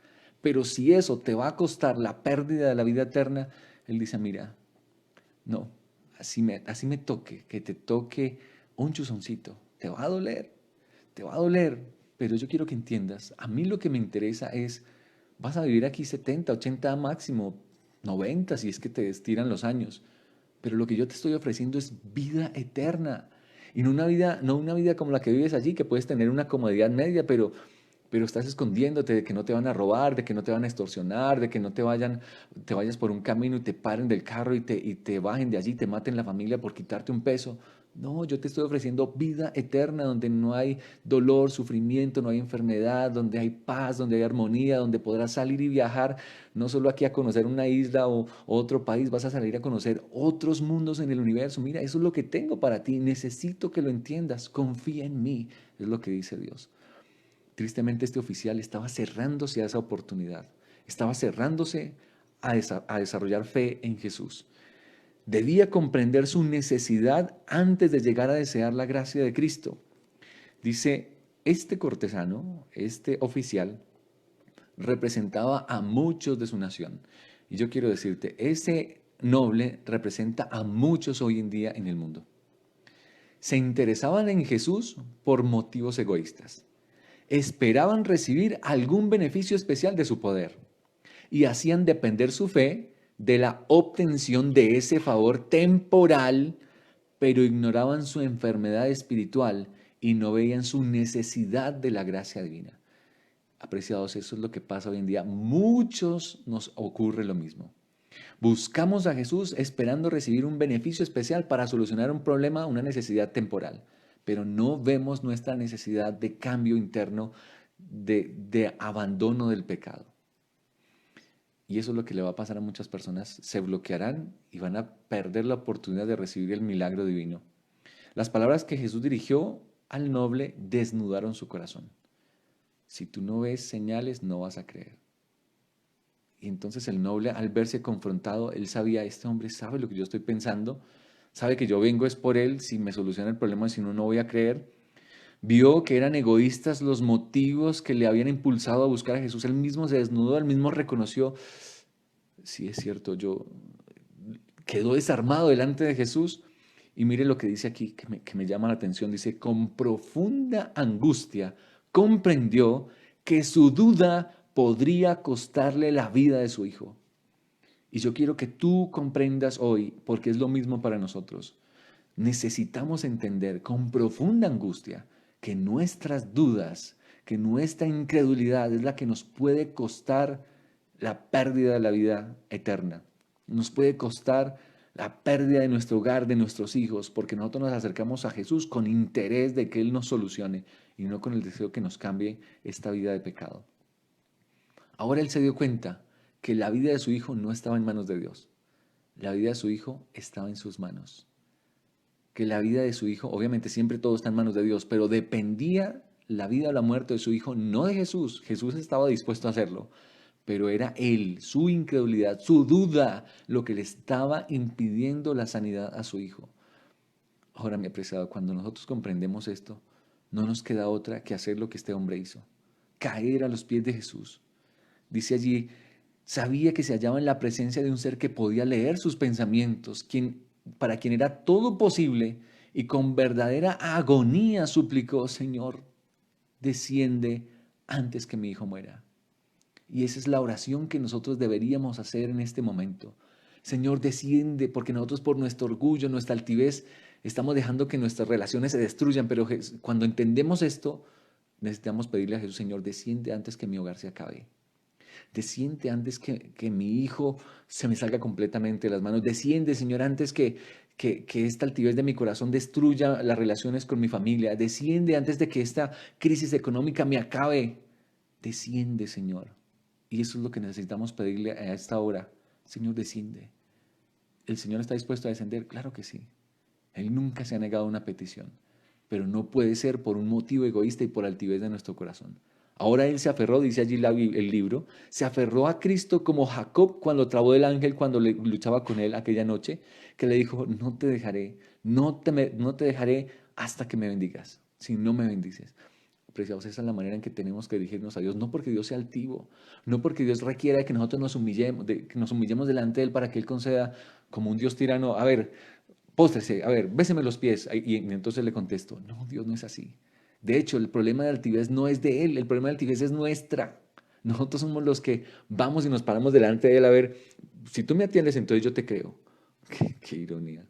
Pero si eso te va a costar la pérdida de la vida eterna, Él dice, mira, no, así me toque, que te toque un chuzoncito. Te va a doler, pero yo quiero que entiendas, a mí lo que me interesa es, vas a vivir aquí 70, 80 máximo, 90 si es que te estiran los años, pero lo que yo te estoy ofreciendo es vida eterna. Y no una vida como la que vives allí, que puedes tener una comodidad media, pero estás escondiéndote de que no te van a robar, de que no te van a extorsionar, de que no te vayas por un camino y te paren del carro y te bajen de allí, te maten la familia por quitarte un peso. No, yo te estoy ofreciendo vida eterna donde no hay dolor, sufrimiento, no hay enfermedad, donde hay paz, donde hay armonía, donde podrás salir y viajar, no solo aquí a conocer una isla o otro país, vas a salir a conocer otros mundos en el universo. Mira, eso es lo que tengo para ti, necesito que lo entiendas, confía en mí, es lo que dice Dios. Tristemente este oficial estaba cerrándose a esa oportunidad, estaba cerrándose a desarrollar fe en Jesús. Debía comprender su necesidad antes de llegar a desear la gracia de Cristo. Dice, este cortesano, este oficial, representaba a muchos de su nación. Y yo quiero decirte, ese noble representa a muchos hoy en día en el mundo. Se interesaban en Jesús por motivos egoístas. Esperaban recibir algún beneficio especial de su poder y hacían depender su fe de la obtención de ese favor temporal, pero ignoraban su enfermedad espiritual y no veían su necesidad de la gracia divina. Apreciados, eso es lo que pasa hoy en día. Muchos nos ocurre lo mismo. Buscamos a Jesús esperando recibir un beneficio especial para solucionar un problema, una necesidad temporal, pero no vemos nuestra necesidad de cambio interno, de abandono del pecado. Y eso es lo que le va a pasar a muchas personas. Se bloquearán y van a perder la oportunidad de recibir el milagro divino. Las palabras que Jesús dirigió al noble desnudaron su corazón. Si tú no ves señales, no vas a creer. Y entonces el noble, al verse confrontado, él sabía, este hombre sabe lo que yo estoy pensando, sabe que yo vengo es por él, si me soluciona el problema, si no, no voy a creer. Vio que eran egoístas los motivos que le habían impulsado a buscar a Jesús. Él mismo se desnudó, él mismo reconoció, sí es cierto, yo quedó desarmado delante de Jesús. Y mire lo que dice aquí, que me llama la atención. Dice, con profunda angustia comprendió que su duda podría costarle la vida de su hijo. Y yo quiero que tú comprendas hoy, porque es lo mismo para nosotros. Necesitamos entender con profunda angustia que nuestras dudas, que nuestra incredulidad es la que nos puede costar la pérdida de la vida eterna. Nos puede costar la pérdida de nuestro hogar, de nuestros hijos, porque nosotros nos acercamos a Jesús con interés de que Él nos solucione y no con el deseo que nos cambie esta vida de pecado. Ahora Él se dio cuenta que la vida de su hijo no estaba en manos de Dios. La vida de su hijo estaba en sus manos. Que la vida de su hijo, obviamente siempre todo está en manos de Dios, pero dependía la vida o la muerte de su hijo no de Jesús. Jesús estaba dispuesto a hacerlo, pero era él, su incredulidad, su duda, lo que le estaba impidiendo la sanidad a su hijo. Ahora, mi apreciado, cuando nosotros comprendemos esto, no nos queda otra que hacer lo que este hombre hizo, caer a los pies de Jesús. Dice allí, sabía que se hallaba en la presencia de un ser que podía leer sus pensamientos, para quien era todo posible, y con verdadera agonía suplicó, Señor, desciende antes que mi hijo muera. Y esa es la oración que nosotros deberíamos hacer en este momento. Señor, desciende, porque nosotros por nuestro orgullo, nuestra altivez, estamos dejando que nuestras relaciones se destruyan, pero cuando entendemos esto, necesitamos pedirle a Jesús, Señor, desciende antes que mi hogar se acabe. Desciende antes que mi hijo se me salga completamente de las manos. Desciende, Señor, antes que esta altivez de mi corazón destruya las relaciones con mi familia. Desciende antes de que esta crisis económica me acabe. Desciende, Señor. Y eso es lo que necesitamos pedirle a esta hora. Señor, desciende. ¿El Señor está dispuesto a descender? Claro que sí. Él nunca se ha negado una petición, pero no puede ser por un motivo egoísta y por altivez de nuestro corazón. Ahora él se aferró, dice allí el libro, se aferró a Cristo como Jacob cuando trabó del ángel, cuando luchaba con él aquella noche, que le dijo, no te dejaré, no te dejaré hasta que me bendigas, si no me bendices. Apreciados, esa es la manera en que tenemos que dirigirnos a Dios, no porque Dios sea altivo, no porque Dios requiera de que nosotros nos humillemos, que nos humillemos delante de Él para que Él conceda como un Dios tirano, a ver, póstrese, a ver, béseme los pies. Y entonces le contesto, no, Dios no es así. De hecho, el problema de altivez no es de Él, el problema de altivez es nuestra. Nosotros somos los que vamos y nos paramos delante de Él a ver, si tú me atiendes, entonces yo te creo. Qué ironía.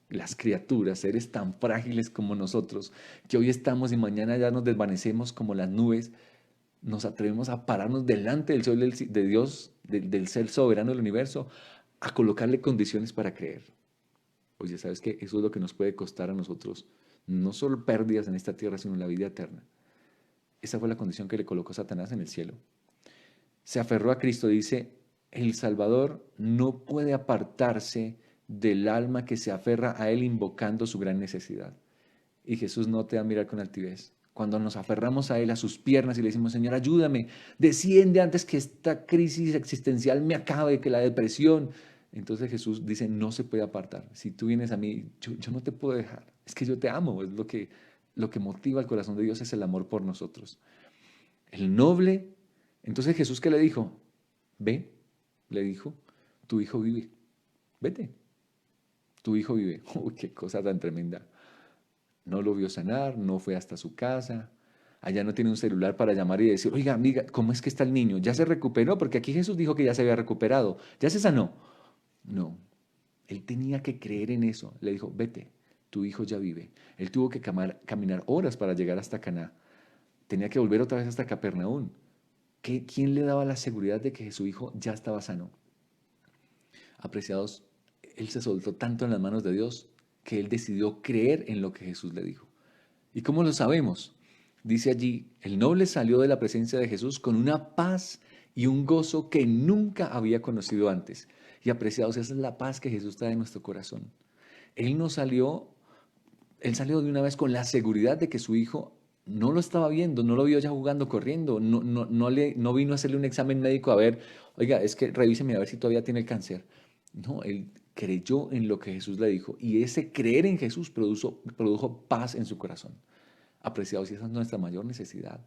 Las criaturas, seres tan frágiles como nosotros, que hoy estamos y mañana ya nos desvanecemos como las nubes, nos atrevemos a pararnos delante del sol de Dios, del ser soberano del universo, a colocarle condiciones para creer. Oye, ¿sabes qué? Eso es lo que nos puede costar a nosotros, no solo pérdidas en esta tierra, sino en la vida eterna. Esa fue la condición que le colocó Satanás en el cielo. Se aferró a Cristo, dice, el Salvador no puede apartarse del alma que se aferra a Él invocando su gran necesidad. Y Jesús no te va a mirar con altivez. Cuando nos aferramos a Él, a sus piernas y le decimos, Señor, ayúdame, desciende antes que esta crisis existencial me acabe, que la depresión. Entonces Jesús dice, no se puede apartar. Si tú vienes a mí, yo no te puedo dejar. Es que yo te amo. Es lo que motiva el corazón de Dios es el amor por nosotros. El noble. Entonces Jesús, ¿qué le dijo? Ve, le dijo, tu hijo vive. Vete, tu hijo vive. Uy, qué cosa tan tremenda. No lo vio sanar, no fue hasta su casa. Allá no tiene un celular para llamar y decir, oiga, amiga, ¿cómo es que está el niño? ¿Ya se recuperó? Porque aquí Jesús dijo que ya se había recuperado. ¿Ya se sanó? No. Él tenía que creer en eso. Le dijo, vete, tu hijo ya vive. Él tuvo que caminar horas para llegar hasta Caná. Tenía que volver otra vez hasta Capernaum. ¿Quién le daba la seguridad de que su hijo ya estaba sano? Apreciados, él se soltó tanto en las manos de Dios que él decidió creer en lo que Jesús le dijo. ¿Y cómo lo sabemos? Dice allí, el noble salió de la presencia de Jesús con una paz y un gozo que nunca había conocido antes. Y apreciados, esa es la paz que Jesús trae en nuestro corazón. Él no salió, él salió de una vez con la seguridad de que su hijo no lo estaba viendo, no lo vio ya jugando, corriendo, no vino a hacerle un examen médico a ver, oiga, es que revíseme a ver si todavía tiene el cáncer. No, él creyó en lo que Jesús le dijo y ese creer en Jesús produjo paz en su corazón. Apreciados, y esa es nuestra mayor necesidad.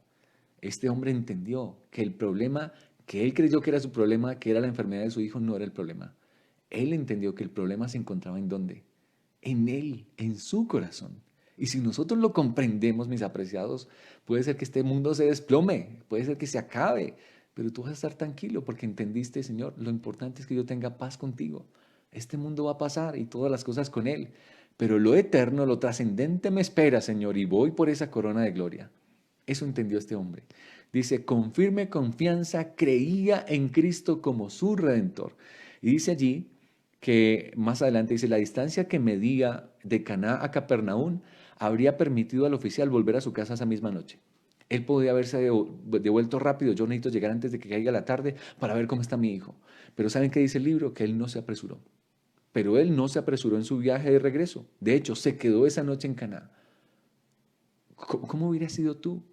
Este hombre entendió que el problema que él creyó que era su problema, que era la enfermedad de su hijo, no era el problema. Él entendió que el problema se encontraba en dónde, en él, en su corazón. Y si nosotros lo comprendemos, mis apreciados, puede ser que este mundo se desplome, puede ser que se acabe, pero tú vas a estar tranquilo porque entendiste, Señor, lo importante es que yo tenga paz contigo. Este mundo va a pasar y todas las cosas con él, pero lo eterno, lo trascendente me espera, Señor, y voy por esa corona de gloria. Eso entendió este hombre. Dice, con firme confianza creía en Cristo como su redentor. Y dice allí que más adelante dice, la distancia que medía de Caná a Capernaum habría permitido al oficial volver a su casa esa misma noche. Él podía haberse devuelto rápido, yo necesito llegar antes de que caiga la tarde para ver cómo está mi hijo. Pero ¿saben qué dice el libro? Que él no se apresuró. Pero él no se apresuró en su viaje de regreso. De hecho, se quedó esa noche en Caná. ¿Cómo hubieras sido tú?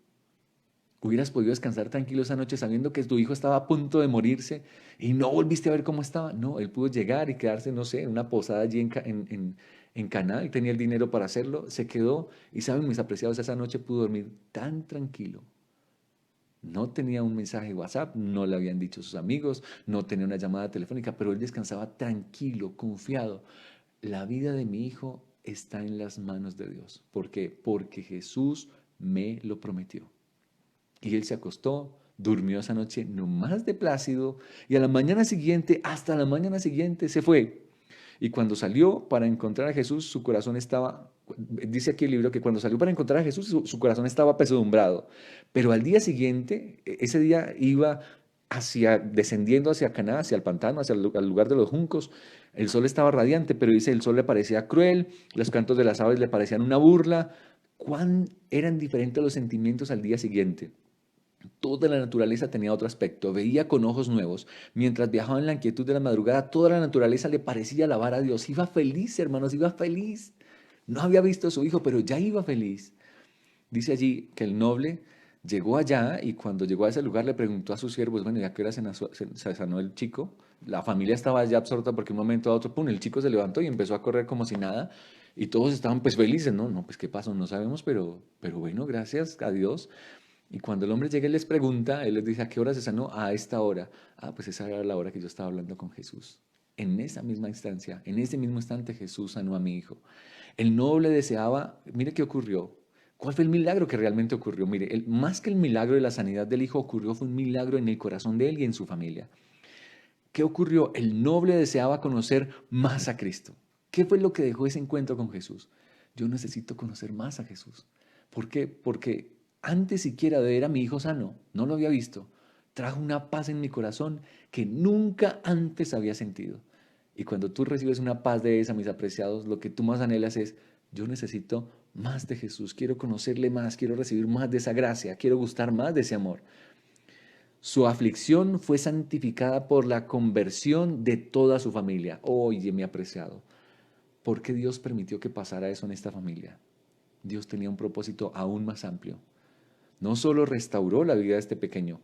¿Hubieras podido descansar tranquilo esa noche sabiendo que tu hijo estaba a punto de morirse y no volviste a ver cómo estaba? No, él pudo llegar y quedarse, no sé, en una posada allí en Caná. Él tenía el dinero para hacerlo, se quedó y saben, mis apreciados, esa noche pudo dormir tan tranquilo. No tenía un mensaje de WhatsApp, no le habían dicho sus amigos, no tenía una llamada telefónica, pero él descansaba tranquilo, confiado. La vida de mi hijo está en las manos de Dios. ¿Por qué? Porque Jesús me lo prometió. Y él se acostó, durmió esa noche no más de plácido y a la mañana siguiente, hasta la mañana siguiente, se fue. Y cuando salió para encontrar a Jesús, su corazón estaba, dice aquí el libro que cuando salió para encontrar a Jesús, su corazón estaba apesadumbrado. Pero al día siguiente, ese día iba descendiendo hacia Caná, hacia el pantano, hacia al lugar de los juncos. El sol estaba radiante, pero dice, el sol le parecía cruel, los cantos de las aves le parecían una burla. ¿Cuán eran diferentes los sentimientos al día siguiente? Toda la naturaleza tenía otro aspecto, veía con ojos nuevos. Mientras viajaba en la inquietud de la madrugada, toda la naturaleza le parecía alabar a Dios. Iba feliz, hermanos, iba feliz. No había visto a su hijo, pero ya iba feliz. Dice allí que el noble llegó allá y cuando llegó a ese lugar le preguntó a sus siervos, bueno, ¿ya qué hora se sanó el chico? La familia estaba ya absorta porque de un momento a otro, pum, el chico se levantó y empezó a correr como si nada. Y todos estaban pues felices, ¿no? No, pues qué pasó, no sabemos, pero bueno, gracias a Dios. Y cuando el hombre llega y les pregunta, él les dice, ¿a qué hora se sanó? A esta hora. Ah, pues esa era la hora que yo estaba hablando con Jesús. En esa misma instancia, en ese mismo instante Jesús sanó a mi hijo. El noble deseaba, mire qué ocurrió. ¿Cuál fue el milagro que realmente ocurrió? Mire, más que el milagro de la sanidad del hijo ocurrió fue un milagro en el corazón de él y en su familia. ¿Qué ocurrió? El noble deseaba conocer más a Cristo. ¿Qué fue lo que dejó ese encuentro con Jesús? Yo necesito conocer más a Jesús. ¿Por qué? Porque antes siquiera de ver a mi hijo sano, no lo había visto, trajo una paz en mi corazón que nunca antes había sentido. Y cuando tú recibes una paz de esa, mis apreciados, lo que tú más anhelas es, yo necesito más de Jesús, quiero conocerle más, quiero recibir más de esa gracia, quiero gustar más de ese amor. Su aflicción fue santificada por la conversión de toda su familia. Oye, mi apreciado, ¿por qué Dios permitió que pasara eso en esta familia? Dios tenía un propósito aún más amplio. No solo restauró la vida de este pequeño,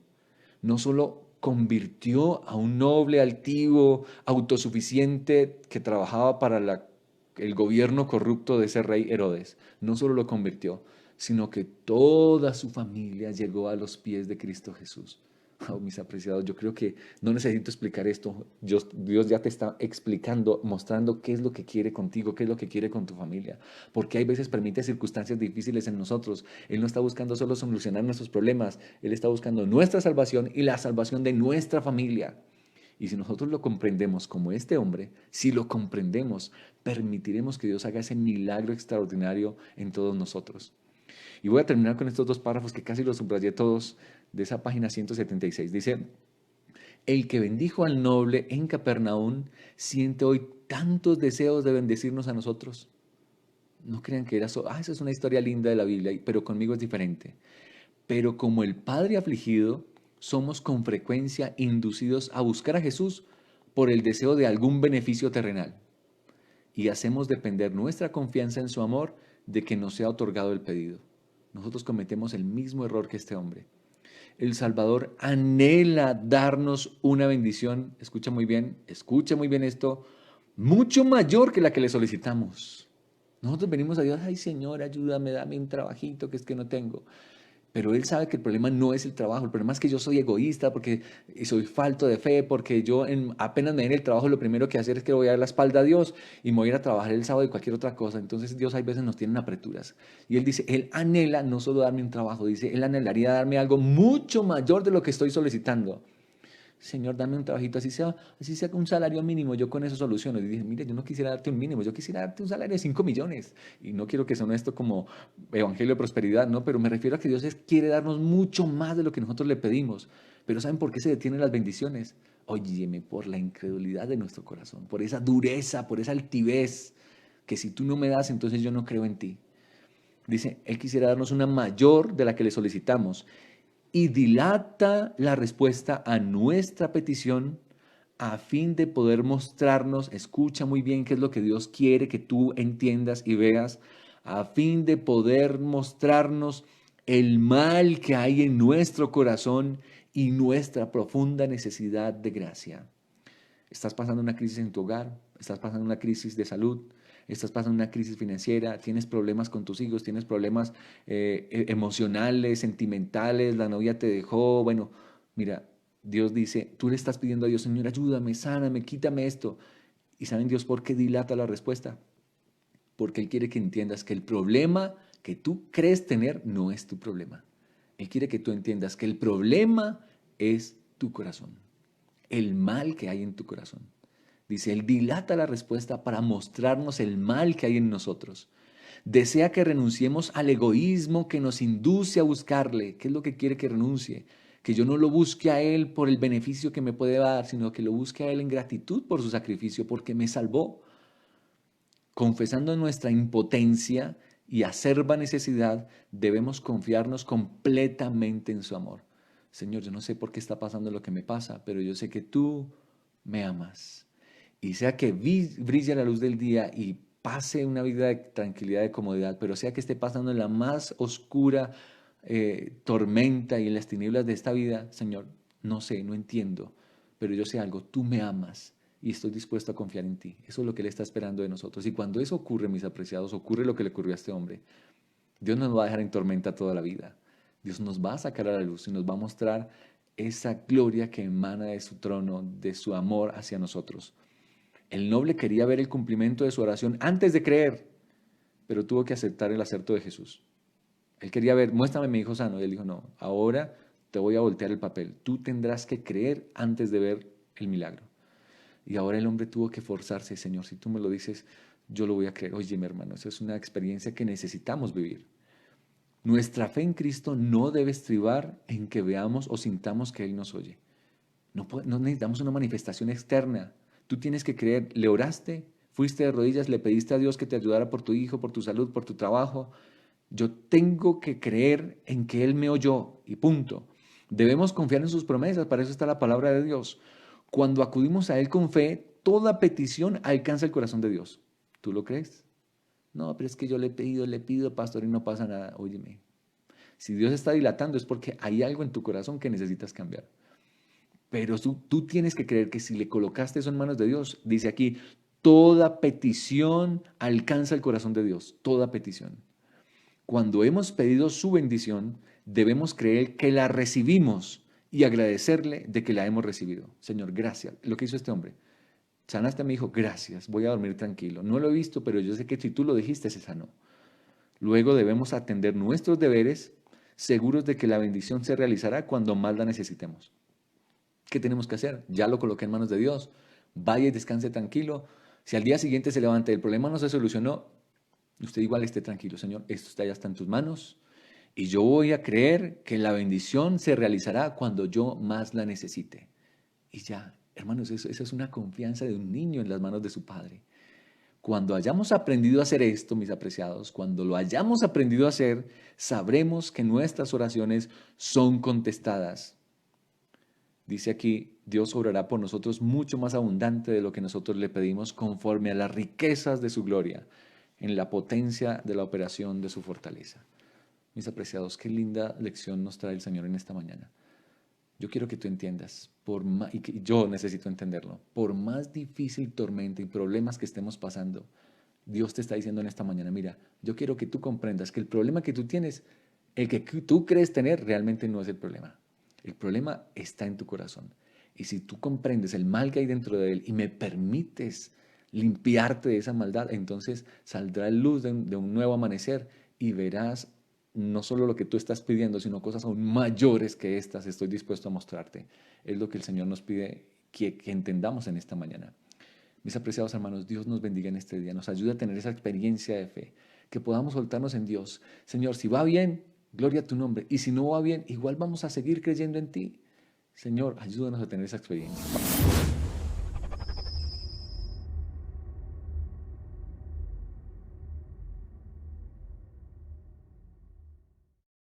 no solo convirtió a un noble, altivo, autosuficiente que trabajaba para el gobierno corrupto de ese rey Herodes, no solo lo convirtió, sino que toda su familia llegó a los pies de Cristo Jesús. Oh, mis apreciados, yo creo que no necesito explicar esto. Dios ya te está explicando, mostrando qué es lo que quiere contigo, qué es lo que quiere con tu familia. Porque hay veces permite circunstancias difíciles en nosotros. Él no está buscando solo solucionar nuestros problemas, Él está buscando nuestra salvación y la salvación de nuestra familia. Y si nosotros lo comprendemos como este hombre, si lo comprendemos, permitiremos que Dios haga ese milagro extraordinario en todos nosotros. Y voy a terminar con estos dos párrafos que casi los subrayé todos de esa página 176. Dice, el que bendijo al noble en Capernaum siente hoy tantos deseos de bendecirnos a nosotros. No crean que era esa es una historia linda de la Biblia, pero conmigo es diferente. Pero como el Padre afligido, somos con frecuencia inducidos a buscar a Jesús por el deseo de algún beneficio terrenal. Y hacemos depender nuestra confianza en su amor de que nos sea otorgado el pedido. Nosotros cometemos el mismo error que este hombre. El Salvador anhela darnos una bendición, escucha muy bien esto, mucho mayor que la que le solicitamos. Nosotros venimos a Dios, ay Señor, ayúdame, dame un trabajito que es que no tengo. Pero Él sabe que el problema no es el trabajo, el problema es que yo soy egoísta, porque soy falto de fe, porque yo apenas me den el trabajo, lo primero que hacer es que voy a dar la espalda a Dios y me voy a ir a trabajar el sábado y cualquier otra cosa. Entonces Dios hay veces nos tiene en apreturas. Y Él dice, Él anhela no solo darme un trabajo, dice, Él anhelaría darme algo mucho mayor de lo que estoy solicitando. Señor, dame un trabajito, así sea un salario mínimo, yo con eso soluciono. Y dije, mire, yo no quisiera darte un mínimo, yo quisiera darte un salario de 5 millones. Y no quiero que suene esto como evangelio de prosperidad, ¿no? Pero me refiero a que Dios quiere darnos mucho más de lo que nosotros le pedimos. Pero ¿saben por qué se detienen las bendiciones? Óyeme, por la incredulidad de nuestro corazón, por esa dureza, por esa altivez, que si tú no me das, entonces yo no creo en ti. Dice, Él quisiera darnos una mayor de la que le solicitamos y dilata la respuesta a nuestra petición a fin de poder mostrarnos, escucha muy bien qué es lo que Dios quiere que tú entiendas y veas, a fin de poder mostrarnos el mal que hay en nuestro corazón y nuestra profunda necesidad de gracia. Estás pasando una crisis en tu hogar, estás pasando una crisis de salud, estás pasando una crisis financiera, tienes problemas con tus hijos, tienes problemas emocionales, sentimentales, la novia te dejó, bueno, mira, Dios dice, tú le estás pidiendo a Dios, Señor, ayúdame, sáname, quítame esto. ¿Y saben Dios por qué dilata la respuesta? Porque Él quiere que entiendas que el problema que tú crees tener no es tu problema. Él quiere que tú entiendas que el problema es tu corazón, el mal que hay en tu corazón. Dice, Él dilata la respuesta para mostrarnos el mal que hay en nosotros. Desea que renunciemos al egoísmo que nos induce a buscarle. ¿Qué es lo que quiere que renuncie? Que yo no lo busque a Él por el beneficio que me puede dar, sino que lo busque a Él en gratitud por su sacrificio, porque me salvó. Confesando nuestra impotencia y acerba necesidad, debemos confiarnos completamente en su amor. Señor, yo no sé por qué está pasando lo que me pasa, pero yo sé que tú me amas. Y sea que brille la luz del día y pase una vida de tranquilidad, de comodidad, pero sea que esté pasando en la más oscura tormenta y en las tinieblas de esta vida, Señor, no sé, no entiendo, pero yo sé algo, tú me amas y estoy dispuesto a confiar en ti. Eso es lo que Él está esperando de nosotros. Y cuando eso ocurre, mis apreciados, ocurre lo que le ocurrió a este hombre. Dios no nos va a dejar en tormenta toda la vida. Dios nos va a sacar a la luz y nos va a mostrar esa gloria que emana de su trono, de su amor hacia nosotros. El noble quería ver el cumplimiento de su oración antes de creer, pero tuvo que aceptar el acerto de Jesús. Él quería ver, muéstrame a mi hijo sano. Y él dijo, no, ahora te voy a voltear el papel. Tú tendrás que creer antes de ver el milagro. Y ahora el hombre tuvo que forzarse, Señor, si tú me lo dices, yo lo voy a creer. Oye, mi hermano, eso es una experiencia que necesitamos vivir. Nuestra fe en Cristo no debe estribar en que veamos o sintamos que Él nos oye. No necesitamos una manifestación externa. Tú tienes que creer, le oraste, fuiste de rodillas, le pediste a Dios que te ayudara por tu hijo, por tu salud, por tu trabajo. Yo tengo que creer en que Él me oyó y punto. Debemos confiar en sus promesas, para eso está la palabra de Dios. Cuando acudimos a Él con fe, toda petición alcanza el corazón de Dios. ¿Tú lo crees? No, pero es que yo le pido, pastor, y no pasa nada. Óyeme, si Dios está dilatando es porque hay algo en tu corazón que necesitas cambiar. Pero tú tienes que creer que si le colocaste eso en manos de Dios, dice aquí, toda petición alcanza el corazón de Dios, toda petición. Cuando hemos pedido su bendición, debemos creer que la recibimos y agradecerle de que la hemos recibido. Señor, gracias. Lo que hizo este hombre. Sanaste a mi hijo, gracias, voy a dormir tranquilo. No lo he visto, pero yo sé que si tú lo dijiste, se sanó. Luego debemos atender nuestros deberes, seguros de que la bendición se realizará cuando más la necesitemos. ¿Qué tenemos que hacer? Ya lo coloqué en manos de Dios. Vaya y descanse tranquilo. Si al día siguiente se levanta y el problema no se solucionó, usted igual esté tranquilo, Señor, esto ya está en tus manos y yo voy a creer que la bendición se realizará cuando yo más la necesite. Y ya, hermanos, esa es una confianza de un niño en las manos de su padre. Cuando hayamos aprendido a hacer esto, mis apreciados, cuando lo hayamos aprendido a hacer, sabremos que nuestras oraciones son contestadas. Dice aquí, Dios obrará por nosotros mucho más abundante de lo que nosotros le pedimos conforme a las riquezas de su gloria, en la potencia de la operación de su fortaleza. Mis apreciados, qué linda lección nos trae el Señor en esta mañana. Yo quiero que tú entiendas, y que yo necesito entenderlo, por más difícil tormenta y problemas que estemos pasando, Dios te está diciendo en esta mañana, mira, yo quiero que tú comprendas que el problema que tú tienes, el que tú crees tener, realmente no es el problema. El problema está en tu corazón. Y si tú comprendes el mal que hay dentro de él y me permites limpiarte de esa maldad, entonces saldrá luz de un nuevo amanecer y verás no solo lo que tú estás pidiendo, sino cosas aún mayores que estas estoy dispuesto a mostrarte. Es lo que el Señor nos pide que entendamos en esta mañana. Mis apreciados hermanos, Dios nos bendiga en este día, nos ayude a tener esa experiencia de fe, que podamos soltarnos en Dios. Señor, si va bien, gloria a tu nombre, y si no va bien, igual vamos a seguir creyendo en ti. Señor, ayúdanos a tener esa experiencia.